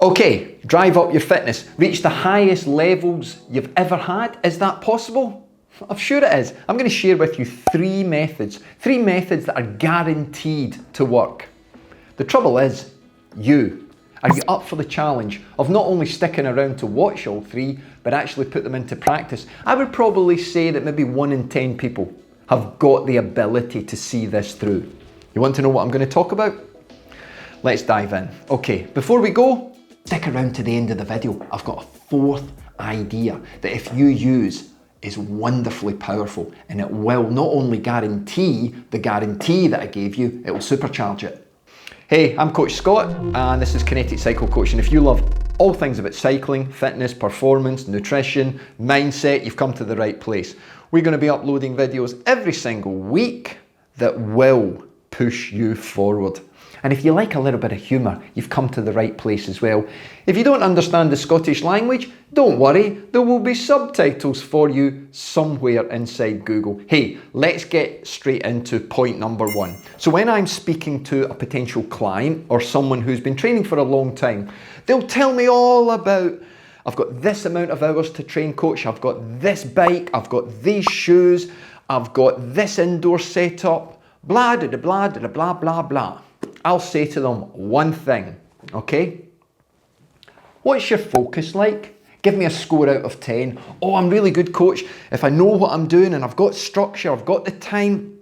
Okay, drive up your fitness. Reach the highest levels you've ever had. Is that possible? I'm sure it is. I'm going to share with you three methods that are guaranteed to work. The trouble is, are you up for the challenge of not only sticking around to watch all three, but actually put them into practice? I would probably say that maybe 1 in 10 people have got the ability to see this through. You want to know what I'm going to talk about? Let's dive in. Okay, before we go, stick around to the end of the video. I've got a fourth idea that if you use is wonderfully powerful, and it will not only guarantee the guarantee that I gave you, it will supercharge it. Hey, I'm Coach Scott and this is Kinetic Cycle Coach, and if you love all things about cycling, fitness, performance, nutrition, mindset, you've come to the right place. We're going to be uploading videos every single week that will push you forward. And if you like a little bit of humour, you've come to the right place as well. If you don't understand the Scottish language, don't worry, there will be subtitles for you somewhere inside Google. Hey, let's get straight into point number 1. So when I'm speaking to a potential client or someone who's been training for a long time, they'll tell me all about, I've got this amount of hours to train, coach, I've got this bike, I've got these shoes, I've got this indoor setup, blah, blah, blah, blah, blah, blah, blah. I'll say to them one thing, okay? What's your focus like? Give me a score out of 10. Oh, I'm really good, coach. If I know what I'm doing and I've got structure, I've got the time.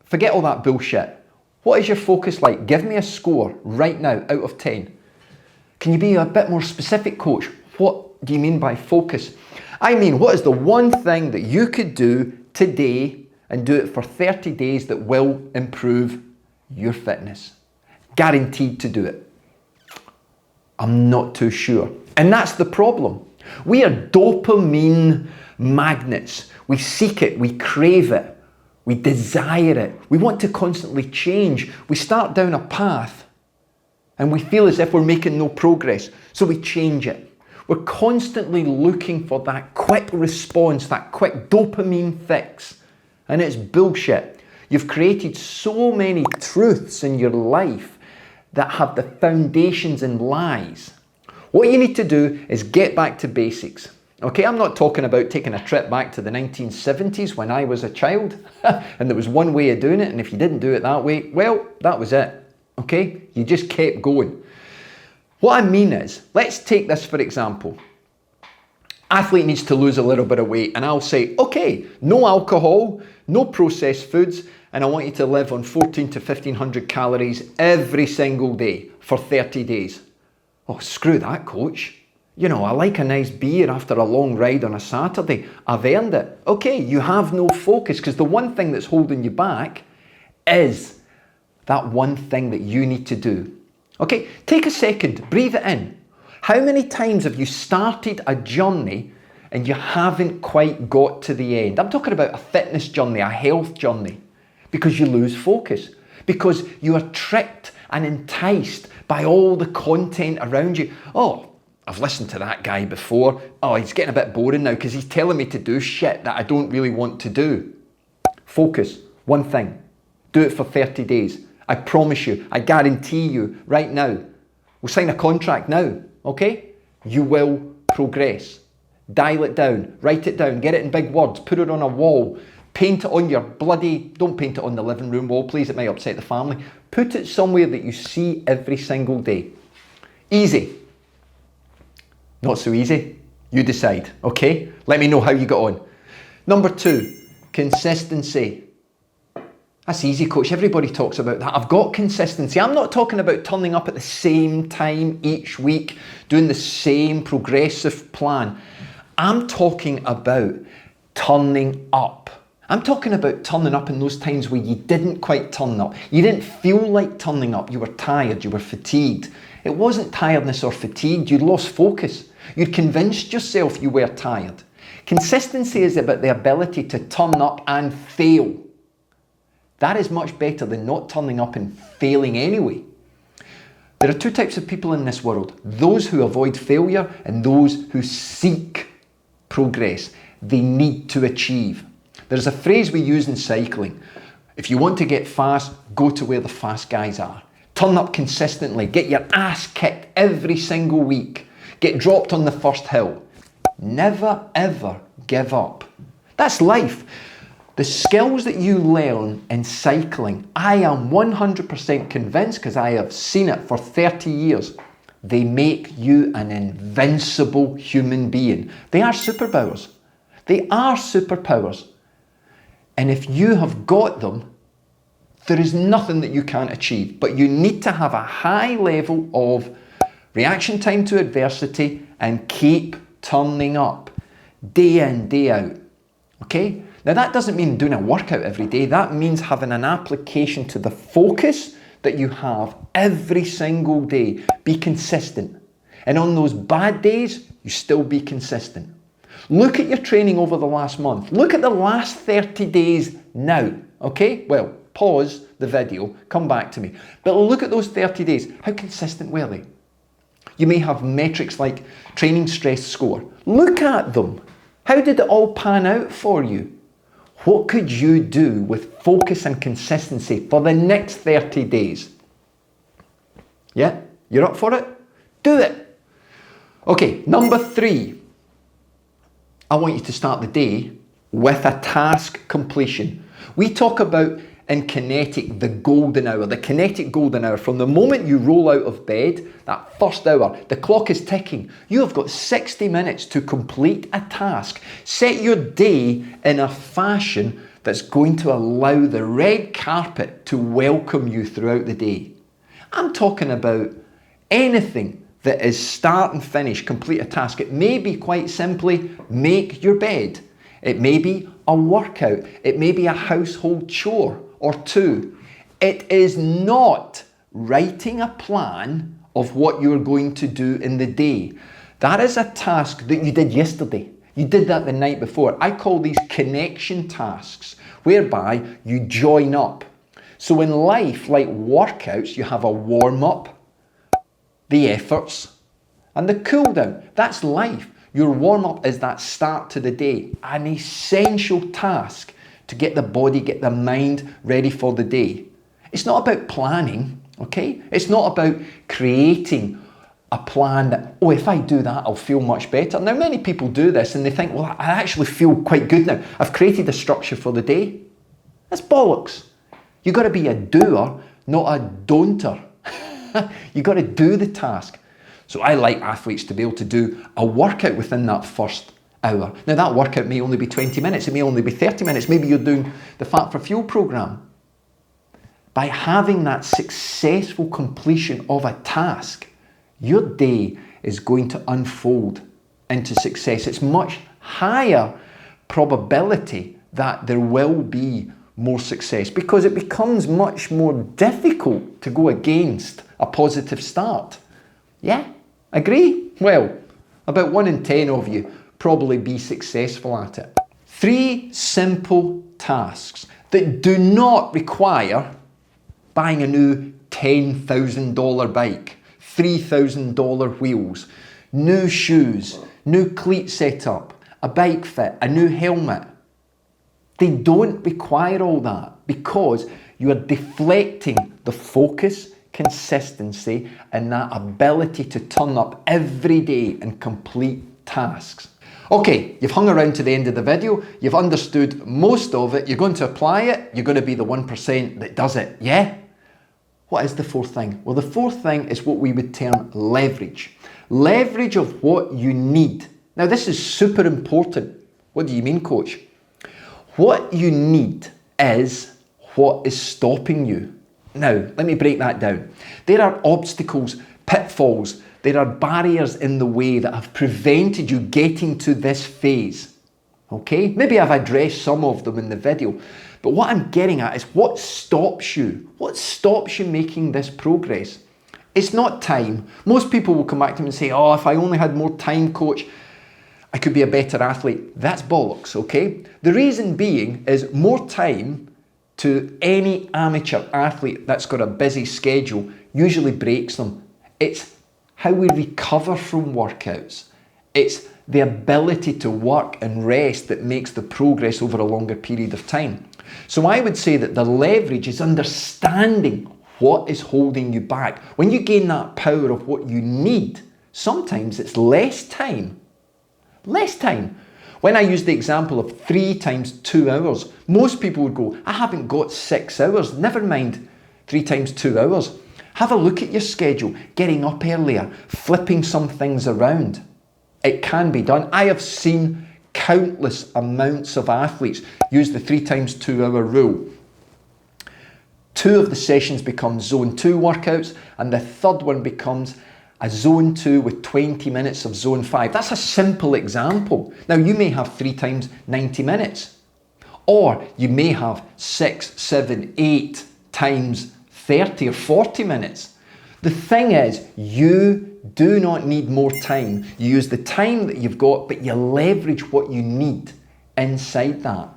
Forget all that bullshit. What is your focus like? Give me a score right now out of 10. Can you be a bit more specific, coach? What do you mean by focus? I mean, what is the one thing that you could do today and do it for 30 days that will improve your fitness? Guaranteed to do it. I'm not too sure. And that's the problem. We are dopamine magnets. We seek it, we crave it, we desire it. We want to constantly change. We start down a path and we feel as if we're making no progress, so we change it. We're constantly looking for that quick response, that quick dopamine fix, and it's bullshit. You've created so many truths in your life that have the foundations in lies. What you need to do is get back to basics. Okay, I'm not talking about taking a trip back to the 1970s when I was a child and there was one way of doing it, and if you didn't do it that way, well, that was it. Okay, you just kept going. What I mean is, let's take this for example. Athlete needs to lose a little bit of weight, and I'll say, okay, no alcohol, no processed foods, and I want you to live on 14 to 1500 calories every single day for 30 days. Oh, screw that, coach. You know, I like a nice beer after a long ride on a Saturday. I've earned it. Okay, you have no focus because the one thing that's holding you back is that one thing that you need to do. Okay, take a second, breathe it in. How many times have you started a journey and you haven't quite got to the end? I'm talking about a fitness journey, a health journey. Because you lose focus, because you are tricked and enticed by all the content around you. Oh, I've listened to that guy before. Oh, he's getting a bit boring now because he's telling me to do shit that I don't really want to do. Focus, one thing. Do it for 30 days. I promise you, I guarantee you right now. We'll sign a contract now, okay? You will progress. Dial it down, write it down, get it in big words, put it on a wall. Paint it on your don't paint it on the living room wall, please, it might upset the family. Put it somewhere that you see every single day. Easy. Not so easy. You decide, okay? Let me know how you got on. Number 2, consistency. That's easy, coach. Everybody talks about that. I've got consistency. I'm not talking about turning up at the same time each week, doing the same progressive plan. I'm talking about turning up. I'm talking about turning up in those times where you didn't quite turn up. You didn't feel like turning up. You were tired. You were fatigued. It wasn't tiredness or fatigue. You'd lost focus. You'd convinced yourself you were tired. Consistency is about the ability to turn up and fail. That is much better than not turning up and failing anyway. There are 2 types of people in this world. Those who avoid failure and those who seek progress. They need to achieve. There's a phrase we use in cycling. If you want to get fast, go to where the fast guys are. Turn up consistently. Get your ass kicked every single week. Get dropped on the first hill. Never ever give up. That's life. The skills that you learn in cycling, I am 100% convinced, because I have seen it for 30 years, they make you an invincible human being. They are superpowers. They are superpowers. And if you have got them, there is nothing that you can't achieve. But you need to have a high level of reaction time to adversity and keep turning up day in, day out. Okay? Now that doesn't mean doing a workout every day. That means having an application to the focus that you have every single day. Be consistent. And on those bad days, you still be consistent. Look at your training over the last month. Look at the last 30 days now. Okay? Well, pause the video, come back to me. But look at those 30 days. How consistent were they? You may have metrics like training stress score. Look at them. How did it all pan out for you? What could you do with focus and consistency for the next 30 days? Yeah? You're up for it? Do it. Okay, number 3. I want you to start the day with a task completion. We talk about in Kinetic the golden hour, the Kinetic golden hour. From the moment you roll out of bed, that first hour, the clock is ticking. You have got 60 minutes to complete a task. Set your day in a fashion that's going to allow the red carpet to welcome you throughout the day. I'm talking about anything that is start and finish, complete a task. It may be quite simply make your bed. It may be a workout. It may be a household chore or two. It is not writing a plan of what you're going to do in the day. That is a task that you did yesterday. You did that the night before. I call these connection tasks, whereby you join up. So in life, like workouts, you have a warm-up, the efforts, and the cool down. That's life. Your warm-up is that start to the day, an essential task to get the body, get the mind ready for the day. It's not about planning, okay? It's not about creating a plan that, oh, if I do that, I'll feel much better. Now, many people do this and they think, well, I actually feel quite good now. I've created a structure for the day. That's bollocks. You've got to be a doer, not a don'ter. You've got to do the task. So I like athletes to be able to do a workout within that first hour. Now that workout may only be 20 minutes, it may only be 30 minutes, maybe you're doing the Fat for Fuel program. By having that successful completion of a task, your day is going to unfold into success. It's much higher probability that there will be more success because it becomes much more difficult to go against a positive start. Yeah? Agree? Well, about 1 in 10 of you probably be successful at it. 3 simple tasks that do not require buying a new $10,000 bike, $3,000 wheels, new shoes, new cleat setup, a bike fit, a new helmet. They don't require all that because you are deflecting the focus, consistency, and that ability to turn up every day and complete tasks. Okay, you've hung around to the end of the video, you've understood most of it, you're going to apply it, you're going to be the 1% that does it, yeah? What is the 4th thing? Well, the 4th thing is what we would term leverage. Leverage of what you need. Now, this is super important. What do you mean, coach? What you need is what is stopping you. Now, let me break that down. There are obstacles, pitfalls, there are barriers in the way that have prevented you getting to this phase. Okay? Maybe I've addressed some of them in the video, but what I'm getting at is what stops you? What stops you making this progress? It's not time. Most people will come back to me and say, oh, if I only had more time, coach, I could be a better athlete. That's bollocks, okay? The reason being is more time to any amateur athlete that's got a busy schedule usually breaks them. It's how we recover from workouts. It's the ability to work and rest that makes the progress over a longer period of time. So I would say that the leverage is understanding What is holding you back? When you gain that power of what you need, sometimes it's less time. Less time. When I use the example of 3 times 2 hours, most people would go, I haven't got 6 hours, never mind 3 times 2 hours. Have a look at your schedule, getting up earlier, flipping some things around. It can be done. I have seen countless amounts of athletes use the 3 times 2 hour rule. 2 of the sessions become zone 2 workouts, and the third one becomes a zone 2 with 20 minutes of zone 5. That's a simple example. Now you may have 3 times 90 minutes, or you may have 6, 7, 8 times 30 or 40 minutes. The thing is, you do not need more time. You use the time that you've got, but you leverage what you need inside that.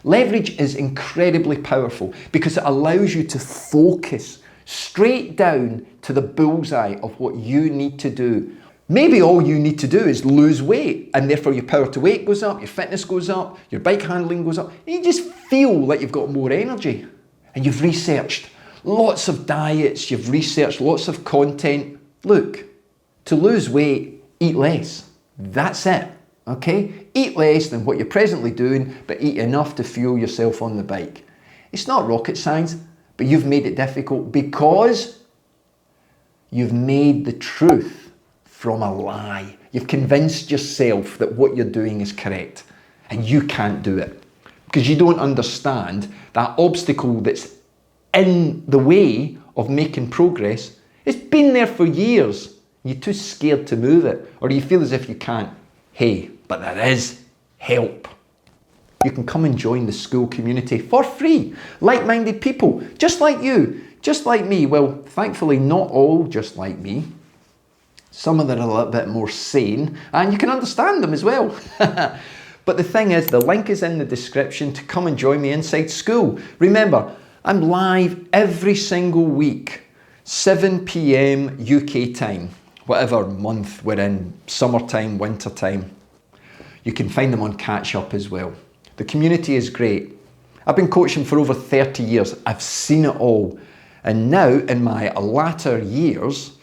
Leverage is incredibly powerful because it allows you to focus straight down to the bullseye of what you need to do. Maybe all you need to do is lose weight, and therefore your power to weight goes up, your fitness goes up, your bike handling goes up, and you just feel like you've got more energy. And you've researched lots of diets, you've researched lots of content. Look, to lose weight, eat less. That's it, okay? Eat less than what you're presently doing, but eat enough to fuel yourself on the bike. It's not rocket science, but you've made it difficult because you've made the truth from a lie. You've convinced yourself that what you're doing is correct, and you can't do it because you don't understand that obstacle that's in the way of making progress. It's been there for years. You're too scared to move it, or you feel as if you can't. Hey, but there is help. You can come and join the school community for free. Like-minded people, just like you, just like me. Well, thankfully not all just like me. Some of them are a little bit more sane, and you can understand them as well. But the thing is, the link is in the description to come and join me inside school. Remember, I'm live every single week, 7 p.m. UK time, whatever month we're in, summertime, wintertime. You can find them on Catch Up as well. The community is great. I've been coaching for over 30 years. I've seen it all. And now, in my latter years,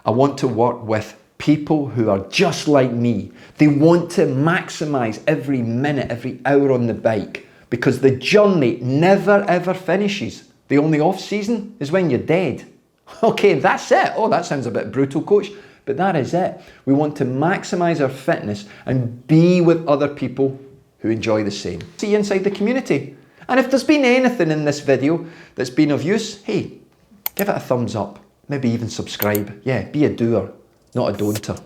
I want to work with people who are just like me. They want to maximize every minute, every hour on the bike, because the journey never ever finishes. The only off season is when you're dead. Okay, that's it. Oh, that sounds a bit brutal, coach, but that is it. We want to maximize our fitness and be with other people who enjoy the same. See you inside the community. And if there's been anything in this video that's been of use, hey, give it a thumbs up. Maybe even subscribe. Yeah, be a doer, not a don'ter.